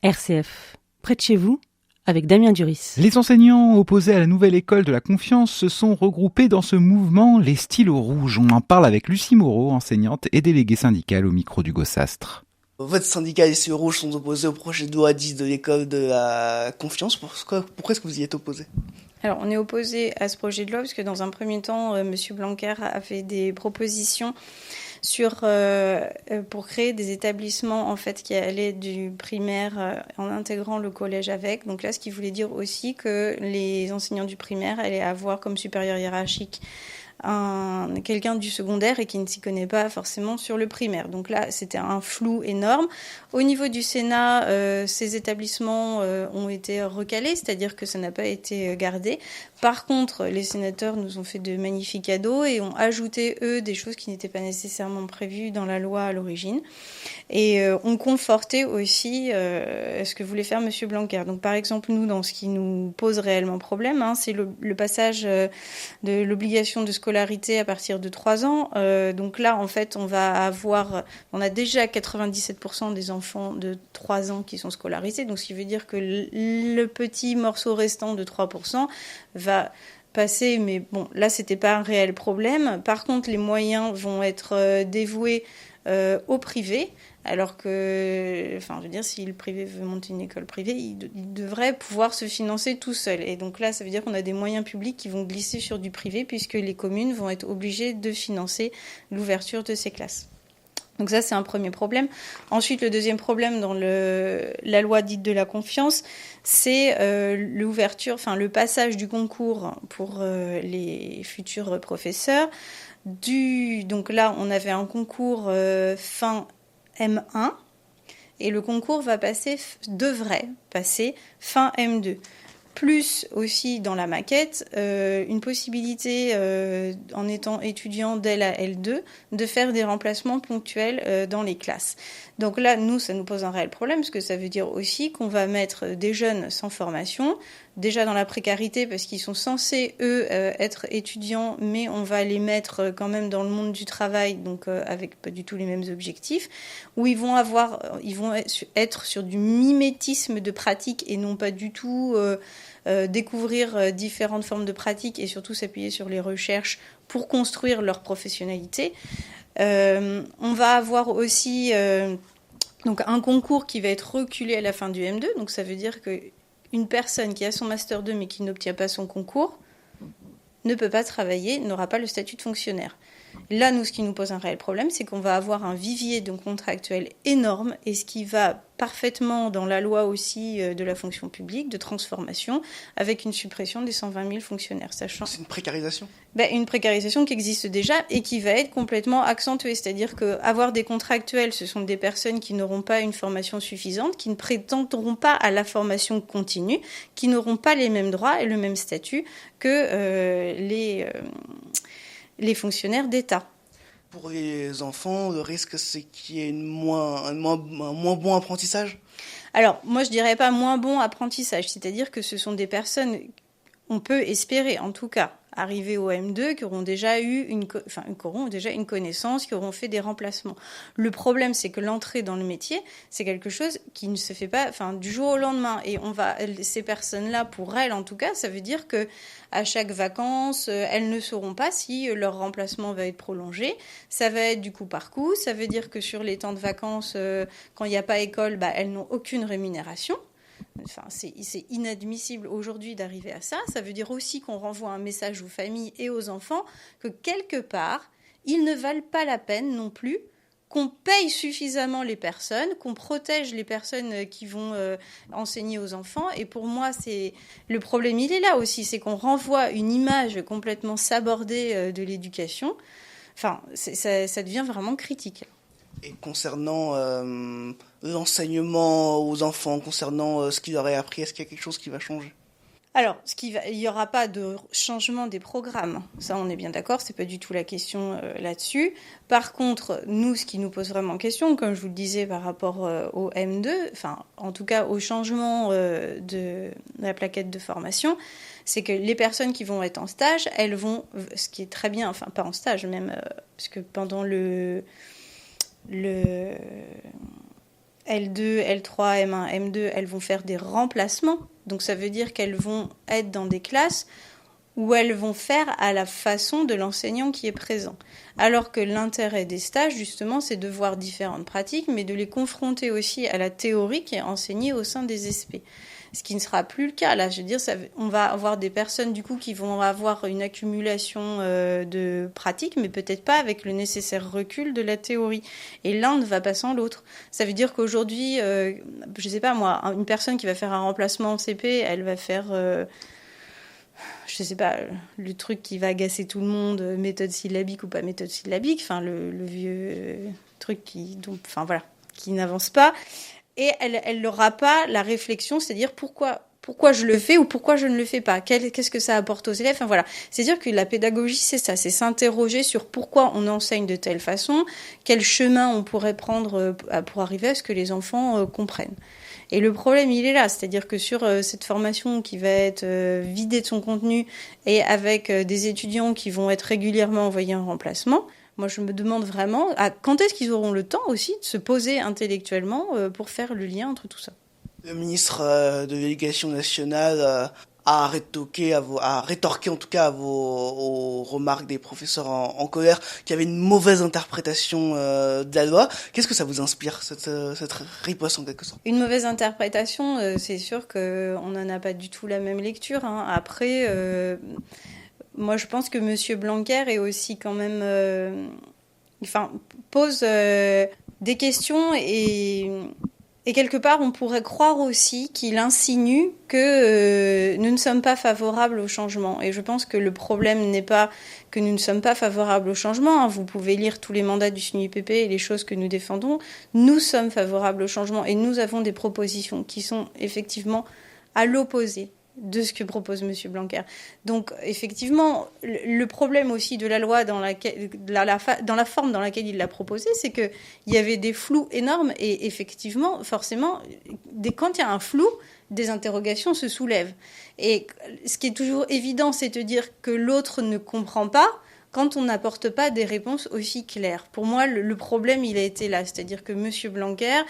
RCF, près de chez vous, avec Damien Duris. Les enseignants opposés à la nouvelle école de la confiance se sont regroupés dans ce mouvement Les Stylos Rouges. On en parle avec Lucie Moreau, enseignante et déléguée syndicale au micro du Gossastre. Votre syndicat Les Stylos Rouges sont opposés au projet de loi 10 de l'école de la confiance. Pourquoi est-ce que vous y êtes opposés ? Alors, on est opposé à ce projet de loi parce que dans un premier temps, M. Blanquer a fait des propositions pour créer des établissements en fait qui allaient du primaire en intégrant le collège avec. Donc là, ce qui voulait dire aussi que les enseignants du primaire allaient avoir comme supérieur hiérarchique quelqu'un du secondaire et qui ne s'y connaît pas forcément sur le primaire. Donc là, c'était un flou énorme. Au niveau du Sénat, ces établissements ont été recalés, c'est-à-dire que ça n'a pas été gardé. Par contre, les sénateurs nous ont fait de magnifiques cadeaux et ont ajouté, eux, des choses qui n'étaient pas nécessairement prévues dans la loi à l'origine. Et ont conforté aussi ce que voulait faire M. Blanquer. Donc par exemple, nous, dans ce qui nous pose réellement problème, c'est le passage de l'obligation de scolarité à partir de 3 ans. Donc là, en fait, on a déjà 97% des enfants de 3 ans qui sont scolarisés. Donc ce qui veut dire que le petit morceau restant de 3% va passer. Mais bon, là, c'était pas un réel problème. Par contre, les moyens vont être dévoués au privé. Alors que, je veux dire, si le privé veut monter une école privée, il devrait pouvoir se financer tout seul. Et donc là, ça veut dire qu'on a des moyens publics qui vont glisser sur du privé puisque les communes vont être obligées de financer l'ouverture de ces classes. Donc ça, c'est un premier problème. Ensuite, le deuxième problème dans la loi dite de la confiance, c'est le passage du concours pour les futurs professeurs. Donc là, on avait un concours fin M1 et le concours devrait passer fin M2. Plus aussi dans la maquette, une possibilité en étant étudiant dès la L2 de faire des remplacements ponctuels dans les classes. Donc là, nous, ça nous pose un réel problème parce que ça veut dire aussi qu'on va mettre des jeunes sans formation, déjà dans la précarité parce qu'ils sont censés, eux, être étudiants, mais on va les mettre quand même dans le monde du travail, donc avec pas du tout les mêmes objectifs, où ils vont être sur du mimétisme de pratique et non pas du tout découvrir différentes formes de pratiques et surtout s'appuyer sur les recherches pour construire leur professionnalité. On va avoir aussi donc un concours qui va être reculé à la fin du M2, donc ça veut dire qu'une personne qui a son Master 2 mais qui n'obtient pas son concours ne peut pas travailler, n'aura pas le statut de fonctionnaire. Là, nous, ce qui nous pose un réel problème, c'est qu'on va avoir un vivier de contractuels énorme et ce qui va parfaitement dans la loi aussi de la fonction publique, de transformation, avec une suppression des 120 000 fonctionnaires. Sachant... C'est une précarisation ? Une précarisation qui existe déjà et qui va être complètement accentuée. C'est-à-dire qu'avoir des contractuels, ce sont des personnes qui n'auront pas une formation suffisante, qui ne prétendront pas à la formation continue, qui n'auront pas les mêmes droits et le même statut que les fonctionnaires d'État. Pour les enfants, le risque, c'est qu'il y ait un moins bon apprentissage ? Alors, moi, je dirais pas moins bon apprentissage. C'est-à-dire que ce sont des personnes, on peut espérer, en tout cas, arriver au M2, qui auront déjà une connaissance, qui auront fait des remplacements. Le problème, c'est que l'entrée dans le métier, c'est quelque chose qui ne se fait pas du jour au lendemain. Et ces personnes-là, pour elles, en tout cas, ça veut dire que à chaque vacances, elles ne sauront pas si leur remplacement va être prolongé. Ça va être du coup par coup. Ça veut dire que sur les temps de vacances, quand il n'y a pas école, elles n'ont aucune rémunération. C'est inadmissible aujourd'hui d'arriver à ça. Ça veut dire aussi qu'on renvoie un message aux familles et aux enfants que quelque part, ils ne valent pas la peine non plus qu'on paye suffisamment les personnes, qu'on protège les personnes qui vont enseigner aux enfants. Et pour moi, le problème, il est là aussi, c'est qu'on renvoie une image complètement sabordée de l'éducation. Ça devient vraiment critique. Et concernant l'enseignement aux enfants, concernant ce qu'ils auraient appris, est-ce qu'il y a quelque chose qui va changer ? Alors, il n'y aura pas de changement des programmes. Ça, on est bien d'accord, c'est pas du tout la question là-dessus. Par contre, nous, ce qui nous pose vraiment question, comme je vous le disais par rapport au M2, en tout cas au changement de la plaquette de formation, c'est que les personnes qui vont être en stage, elles vont, ce qui est très bien, pas en stage même, parce que pendant L2, L3, M1, M2, elles vont faire des remplacements. Donc ça veut dire qu'elles vont être dans des classes où elles vont faire à la façon de l'enseignant qui est présent. Alors que l'intérêt des stages, justement, c'est de voir différentes pratiques, mais de les confronter aussi à la théorie qui est enseignée au sein des SP. Ce qui ne sera plus le cas. Là, je veux dire, on va avoir des personnes du coup qui vont avoir une accumulation de pratiques, mais peut-être pas avec le nécessaire recul de la théorie. Et l'un ne va pas sans l'autre. Ça veut dire qu'aujourd'hui, je sais pas moi, une personne qui va faire un remplacement en CP, elle va faire, je sais pas, le truc qui va agacer tout le monde, méthode syllabique ou pas méthode syllabique, enfin le vieux truc qui n'avance pas. Et elle n'aura pas la réflexion, c'est-à-dire pourquoi je le fais ou pourquoi je ne le fais pas. Qu'est-ce que ça apporte aux élèves ? Enfin, voilà. C'est-à-dire que la pédagogie, c'est ça, c'est s'interroger sur pourquoi on enseigne de telle façon, quel chemin on pourrait prendre pour arriver à ce que les enfants comprennent. Et le problème, il est là, c'est-à-dire que sur cette formation qui va être vidée de son contenu et avec des étudiants qui vont être régulièrement envoyés en remplacement, moi, je me demande vraiment quand est-ce qu'ils auront le temps aussi de se poser intellectuellement pour faire le lien entre tout ça. Le ministre de l'Éducation nationale a rétorqué en tout cas aux remarques des professeurs en colère qu'il y avait une mauvaise interprétation de la loi. Qu'est-ce que ça vous inspire, cette riposte en quelque sorte ? Une mauvaise interprétation, c'est sûr qu'on n'en a pas du tout la même lecture. Hein. Après... moi, je pense que M. Blanquer est aussi quand même, pose des questions et quelque part, on pourrait croire aussi qu'il insinue que nous ne sommes pas favorables au changement. Et je pense que le problème n'est pas que nous ne sommes pas favorables au changement. Hein. Vous pouvez lire tous les mandats du SNUIPP et les choses que nous défendons. Nous sommes favorables au changement et nous avons des propositions qui sont effectivement à l'opposé de ce que propose M. Blanquer. Donc, effectivement, le problème aussi de la loi dans la forme dans laquelle il l'a proposée, c'est qu'il y avait des flous énormes et effectivement, forcément, quand il y a un flou, des interrogations se soulèvent. Et ce qui est toujours évident, c'est de dire que l'autre ne comprend pas quand on n'apporte pas des réponses aussi claires. Pour moi, le problème, il a été là. C'est-à-dire que M. Blanquer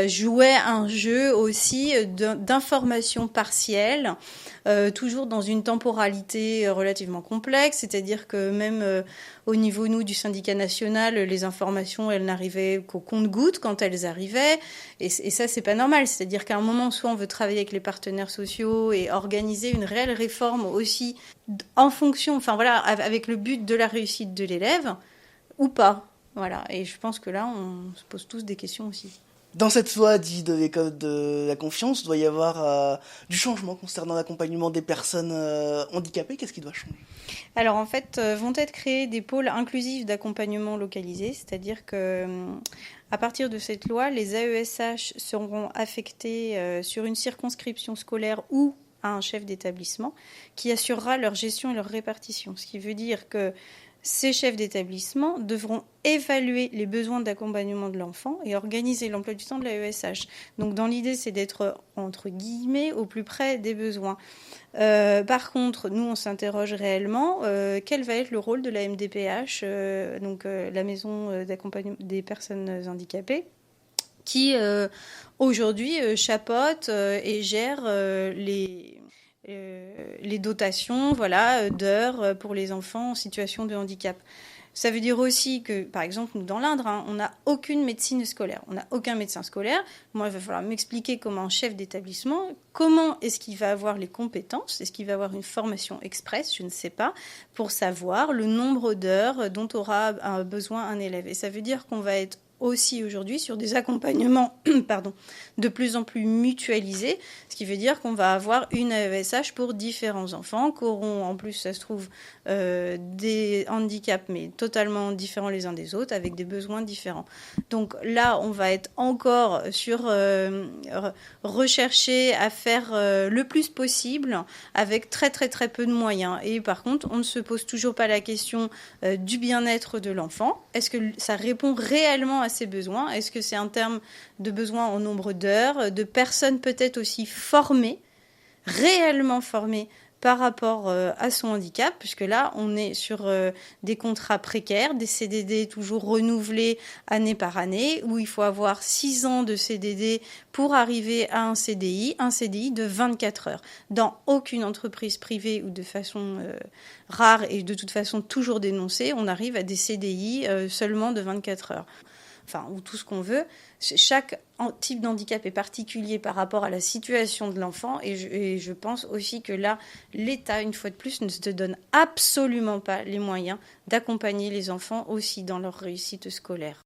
jouait un jeu aussi d'information partielle, toujours dans une temporalité relativement complexe. C'est-à-dire que même au niveau, nous, du syndicat national, les informations, elles n'arrivaient qu'au compte-gouttes quand elles arrivaient. Et ça, c'est pas normal. C'est-à-dire qu'à un moment, soit on veut travailler avec les partenaires sociaux et organiser une réelle réforme aussi en fonction, avec le but de la réussite de l'élève, ou pas. Voilà. Et je pense que là, on se pose tous des questions aussi. Dans cette loi dite de l'école de la confiance, il doit y avoir du changement concernant l'accompagnement des personnes handicapées. Qu'est-ce qui doit changer ? Alors en fait, vont être créés des pôles inclusifs d'accompagnement localisés, c'est-à-dire que à partir de cette loi, les AESH seront affectés sur une circonscription scolaire ou à un chef d'établissement qui assurera leur gestion et leur répartition. Ce qui veut dire que ces chefs d'établissement devront évaluer les besoins d'accompagnement de l'enfant et organiser l'emploi du temps de l'AESH. Donc dans l'idée, c'est d'être, entre guillemets, au plus près des besoins. Par contre, nous, on s'interroge réellement quel va être le rôle de la MDPH, la maison d'accompagnement des personnes handicapées, qui aujourd'hui chapeaute et gère les dotations d'heures pour les enfants en situation de handicap. Ça veut dire aussi que, par exemple, nous, dans l'Indre, on n'a aucune médecine scolaire. On n'a aucun médecin scolaire. Moi, il va falloir m'expliquer comment un chef d'établissement, comment est-ce qu'il va avoir les compétences, est-ce qu'il va avoir une formation express, je ne sais pas, pour savoir le nombre d'heures dont aura besoin un élève. Et ça veut dire qu'on va être aussi aujourd'hui sur des accompagnements de plus en plus mutualisés, ce qui veut dire qu'on va avoir une AESH pour différents enfants, qui auront en plus, ça se trouve, des handicaps, mais totalement différents les uns des autres, avec des besoins différents. Donc là, on va être encore sur rechercher à faire le plus possible avec très très très peu de moyens. Et par contre, on ne se pose toujours pas la question du bien-être de l'enfant. Est-ce que ça répond réellement à ses besoins ? Est-ce que c'est un terme de besoin en nombre d'heures, de personnes peut-être aussi formées, réellement formées par rapport à son handicap, puisque là, on est sur des contrats précaires, des CDD toujours renouvelés année par année, où il faut avoir 6 ans de CDD pour arriver à un CDI de 24 heures. Dans aucune entreprise privée ou de façon rare et de toute façon toujours dénoncée, on arrive à des CDI seulement de 24 heures. Enfin, ou tout ce qu'on veut. Chaque type d'handicap est particulier par rapport à la situation de l'enfant et je pense aussi que là, l'État, une fois de plus, ne se donne absolument pas les moyens d'accompagner les enfants aussi dans leur réussite scolaire.